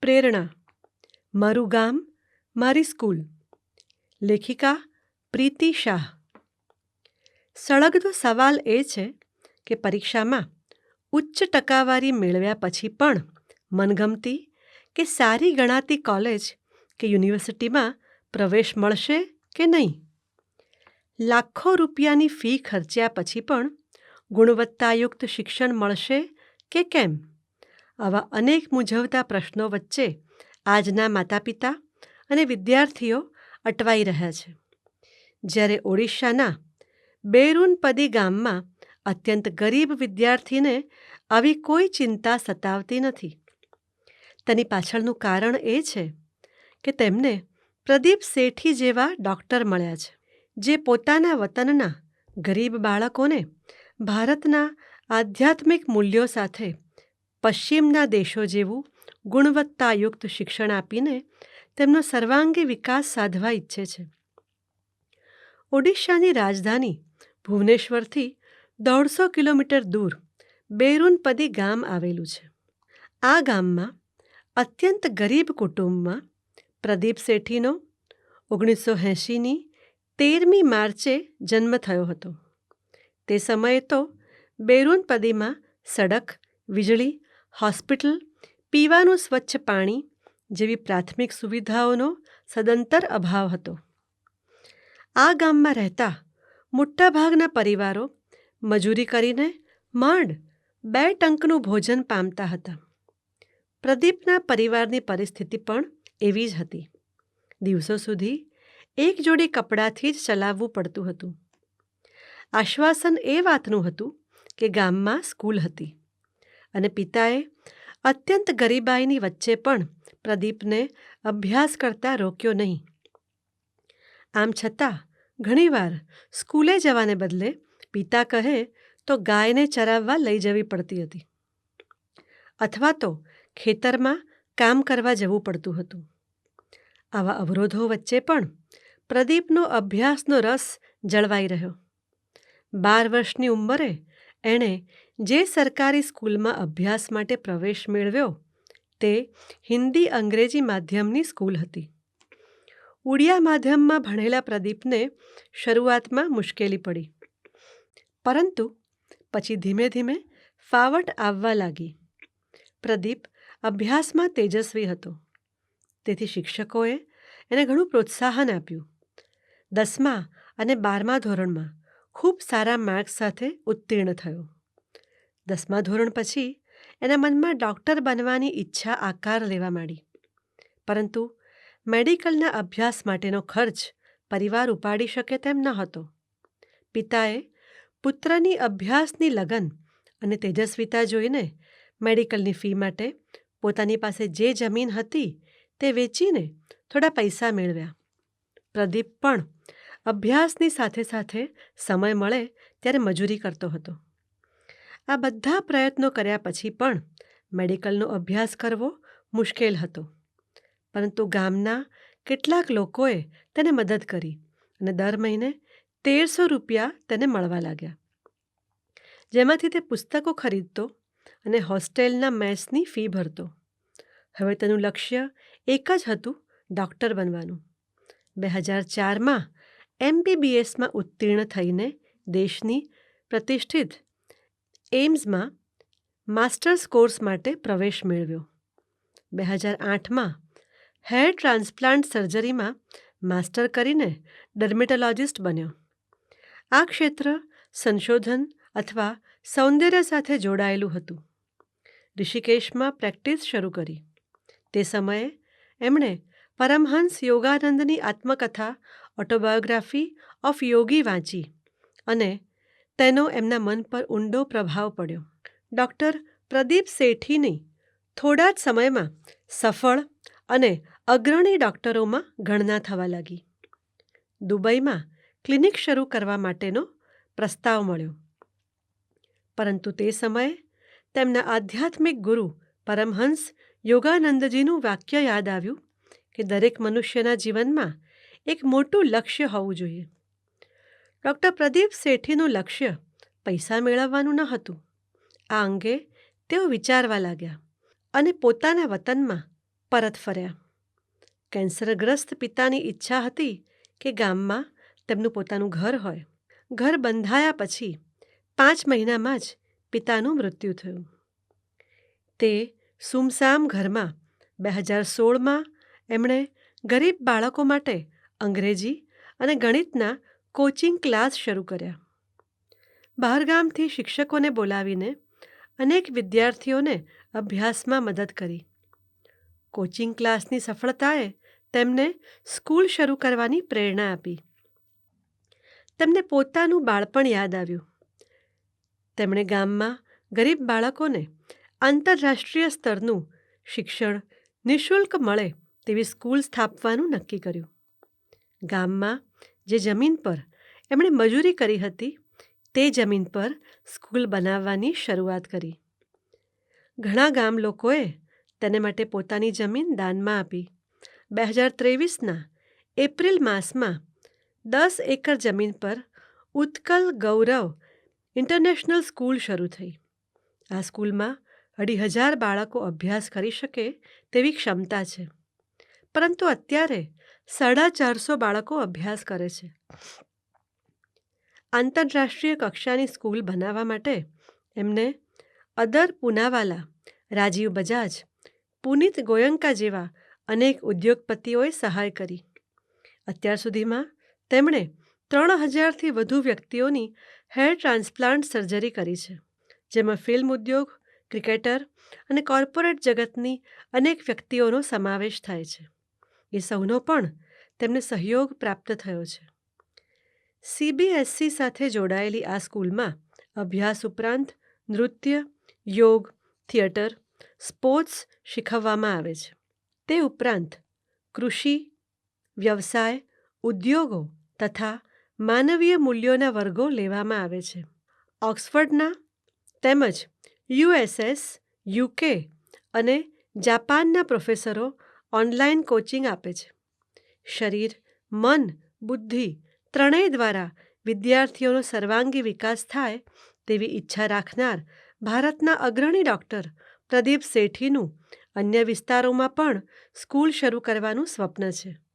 પ્રેરણા, મારું ગામ મારી સ્કૂલ. લેખિકા પ્રીતિ શાહ. સળગતો સવાલ એ છે કે પરીક્ષામાં ઉચ્ચ ટકાવારી મેળવ્યા પછી પણ મનગમતી કે સારી ગણાતી કોલેજ કે યુનિવર્સિટીમાં પ્રવેશ મળશે કે નહીં? લાખો રૂપિયાની ફી ખર્ચ્યા પછી પણ ગુણવત્તાયુક્ત શિક્ષણ મળશે કે કેમ? આવા અનેક મૂંઝવતા પ્રશ્નો વચ્ચે આજના માતા પિતા અને વિદ્યાર્થીઓ અટવાઈ રહ્યા છે. જ્યારે ઓડિશાના બેરુનપદી ગામમાં અત્યંત ગરીબ વિદ્યાર્થીને આવી કોઈ ચિંતા સતાવતી નથી. તેની પાછળનું કારણ એ છે કે તેમને પ્રદીપ શેઠી જેવા ડૉક્ટર મળ્યા છે, જે પોતાના વતનના ગરીબ બાળકોને ભારતના આધ્યાત્મિક મૂલ્યો સાથે પશ્ચિમના દેશો જેવું ગુણવત્તાયુક્ત શિક્ષણ આપીને તેમનો સર્વાંગી વિકાસ સાધવા ઈચ્છે છે. ઓડિશાની રાજધાની ભુવનેશ્વરથી 150 કિલોમીટર દૂર બેરુનપદી ગામ આવેલું છે. આ ગામમાં અત્યંત ગરીબ કુટુંબમાં પ્રદીપ શેઠીનો 1980ની 13મી માર્ચે જન્મ થયો હતો. તે સમયે તો બેરુનપદીમાં સડક, વીજળી, હોસ્પિટલ, પીવાનું સ્વચ્છ પાણી જેવી પ્રાથમિક સુવિધાઓનો સદંતર અભાવ હતો. આ ગામમાં રહેતા મોટાભાગના પરિવારો મજૂરી કરીને માંડ 2 ટંકનું ભોજન પામતા હતા. પ્રદીપના પરિવારની પરિસ્થિતિ પણ એવી જ હતી. દિવસો સુધી એક જોડી કપડાથી જ ચલાવવું પડતું હતું. આશ્વાસન એ વાતનું હતું કે ગામમાં સ્કૂલ હતી અને પિતાએ અત્યંત ગરીબાઈની વચ્ચે પણ પ્રદીપને અભ્યાસ કરતા રોક્યો નહીં. આમ છતાં ઘણીવાર સ્કૂલે જવાને બદલે પિતા કહે તો ગાયને ચરાવવા લઈ જવી પડતી હતી, અથવા તો ખેતરમાં કામ કરવા જવું પડતું હતું. આવા અવરોધો વચ્ચે પણ પ્રદીપનો અભ્યાસનો રસ જળવાઈ રહ્યો. 12 વર્ષની ઉંમરે એણે જે સરકારી સ્કૂલમાં અભ્યાસ માટે પ્રવેશ મેળવ્યો તે હિન્દી અંગ્રેજી માધ્યમની સ્કૂલ હતી. ઉડિયા માધ્યમમાં ભણેલા પ્રદીપને શરૂઆતમાં મુશ્કેલી પડી, પરંતુ પછી ધીમે ધીમે ફાવટ આવવા લાગી. પ્રદીપ અભ્યાસમાં તેજસ્વી હતો, તેથી શિક્ષકોએ એને ઘણું પ્રોત્સાહન આપ્યું. 10મા અને 12મા ધોરણમાં ખૂબ સારા માર્ક્સ સાથે ઉત્તીર્ણ થયો. 10મા ધોરણ પછી એના મનમાં ડૉક્ટર બનવાની ઈચ્છા આકાર લેવા માંડી, પરંતુ મેડિકલના અભ્યાસ માટેનો ખર્ચ પરિવાર ઉપાડી શકે તેમ ન હતો. પિતાએ પુત્રની અભ્યાસની લગન અને તેજસ્વીતા જોઈને મેડિકલની ફી માટે પોતાની પાસે જે જમીન હતી તે વેચીને થોડા પૈસા મેળવ્યા. પ્રદીપ પણ અભ્યાસની સાથે સાથે સમય મળે ત્યારે મજૂરી કરતો હતો. આ બધા પ્રયત્નો કર્યા પછી પણ મેડિકલનો અભ્યાસ કરવો મુશ્કેલ હતો, પરંતુ ગામના કેટલાક લોકોએ તેને મદદ કરી અને દર મહિને 1300 રૂપિયા તેને મળવા લાગ્યા, જેમાંથી તે પુસ્તકો ખરીદતો અને હોસ્ટેલના મેસની ફી ભરતો. હવે તેનું લક્ષ્ય એક જ હતું, ડૉક્ટર બનવાનું. 2004માં MBBSમાં ઉત્તીર્ણ થઈને દેશની પ્રતિષ્ઠિત એમ્સમાં માસ્ટર્સ કોર્સ માટે પ્રવેશ મેળવ્યો. 2008માં હેર ટ્રાન્સપ્લાન્ટ સર્જરીમાં માસ્ટર કરીને ડર્મેટોલોજિસ્ટ બન્યો. આ ક્ષેત્ર સંશોધન અથવા સૌંદર્ય સાથે જોડાયેલું હતું. ઋષિકેશમાં પ્રેક્ટિસ શરૂ કરી. તે સમયે એમણે પરમહંસ યોગાનંદની આત્મકથા ઓટોબાયોગ્રાફી ઓફ યોગી વાંચી અને તેનો એમના મન પર ઊંડો પ્રભાવ પડ્યો. ડૉક્ટર પ્રદીપ શેઠીની થોડા જ સમયમાં સફળ અને અગ્રણી ડૉક્ટરોમાં ગણના થવા લાગી. દુબઈમાં ક્લિનિક શરૂ કરવા માટેનો પ્રસ્તાવ મળ્યો, પરંતુ તે સમયે તેમના આધ્યાત્મિક ગુરુ પરમહંસ યોગાનંદજીનું વાક્ય યાદ આવ્યું કે દરેક મનુષ્યના જીવનમાં એક મોટું લક્ષ્ય હોવું જોઈએ. ડૉક્ટર પ્રદીપ શેઠીનું લક્ષ્ય પૈસા મેળવવાનું ન હતું. આ અંગે તેઓ વિચારવા લાગ્યા અને પોતાના વતનમાં પરત ફર્યા. કેન્સરગ્રસ્ત પિતાની ઈચ્છા હતી કે ગામમાં તેમનું પોતાનું ઘર હોય. ઘર બંધાયા પછી 5 મહિનામાં જ પિતાનું મૃત્યુ થયું. તે સુમસામ ઘરમાં 2016માં એમણે ગરીબ બાળકો માટે અંગ્રેજી અને ગણિતના કોચિંગ ક્લાસ શરૂ કર્યા. બહારગામથી શિક્ષકોને બોલાવીને અનેક વિદ્યાર્થીઓને અભ્યાસમાં મદદ કરી. કોચિંગ ક્લાસની સફળતાએ તેમને સ્કૂલ શરૂ કરવાની પ્રેરણા આપી. તેમને પોતાનું બાળપણ યાદ આવ્યું. તેમણે ગામમાં ગરીબ બાળકોને આંતરરાષ્ટ્રીય સ્તરનું શિક્ષણ નિઃશુલ્ક મળે તેવી સ્કૂલ સ્થાપવાનું નક્કી કર્યું. ગામમાં જે જમીન પર એમણે મજૂરી કરી હતી તે જમીન પર સ્કૂલ બનાવવાની શરૂઆત કરી. ઘણા ગામ લોકોએ તેને માટે પોતાની જમીન દાનમાં આપી. 2023ના એપ્રિલ માસમાં 10 એકર જમીન પર ઉત્કલ ગૌરવ ઇન્ટરનેશનલ સ્કૂલ શરૂ થઈ. આ સ્કૂલમાં 2,500 બાળકો અભ્યાસ કરી શકે તેવી ક્ષમતા છે, પરંતુ અત્યારે 450 બાળકો અભ્યાસ કરે છે. આંતરરાષ્ટ્રીય કક્ષાની સ્કૂલ બનાવવા માટે એમને અદર પૂનાવાલા, રાજીવ બજાજ, પુનીત ગોયંકા જેવા અનેક ઉદ્યોગપતિઓએ સહાય કરી. અત્યાર સુધીમાં તેમણે 3,000થી વધુ વ્યક્તિઓની હેર ટ્રાન્સપ્લાન્ટ સર્જરી કરી છે, જેમાં ફિલ્મ ઉદ્યોગ, ક્રિકેટર અને કોર્પોરેટ જગતની અનેક વ્યક્તિઓનો સમાવેશ થાય છે. એ સૌનો પણ તેમને સહયોગ પ્રાપ્ત થયો છે. CBSE સાથે જોડાયેલી આ સ્કૂલમાં અભ્યાસ ઉપરાંત નૃત્ય, યોગ, થિયેટર, સ્પોર્ટ્સ શીખવવામાં આવે છે. તે ઉપરાંત કૃષિ, વ્યવસાય, ઉદ્યોગો તથા માનવીય મૂલ્યોના વર્ગો લેવામાં આવે છે. ઓક્સફર્ડના તેમજ USS, UK અને જાપાનના પ્રોફેસરો ઓનલાઈન કોચિંગ આપે છે. શરીર, મન, બુદ્ધિ ત્રણેય દ્વારા વિદ્યાર્થીઓનો સર્વાંગી વિકાસ થાય તેવી ઈચ્છા રાખનાર ભારતના અગ્રણી ડૉક્ટર પ્રદીપ સેઠીનું અન્ય વિસ્તારોમાં પણ સ્કૂલ શરૂ કરવાનું સ્વપ્ન છે.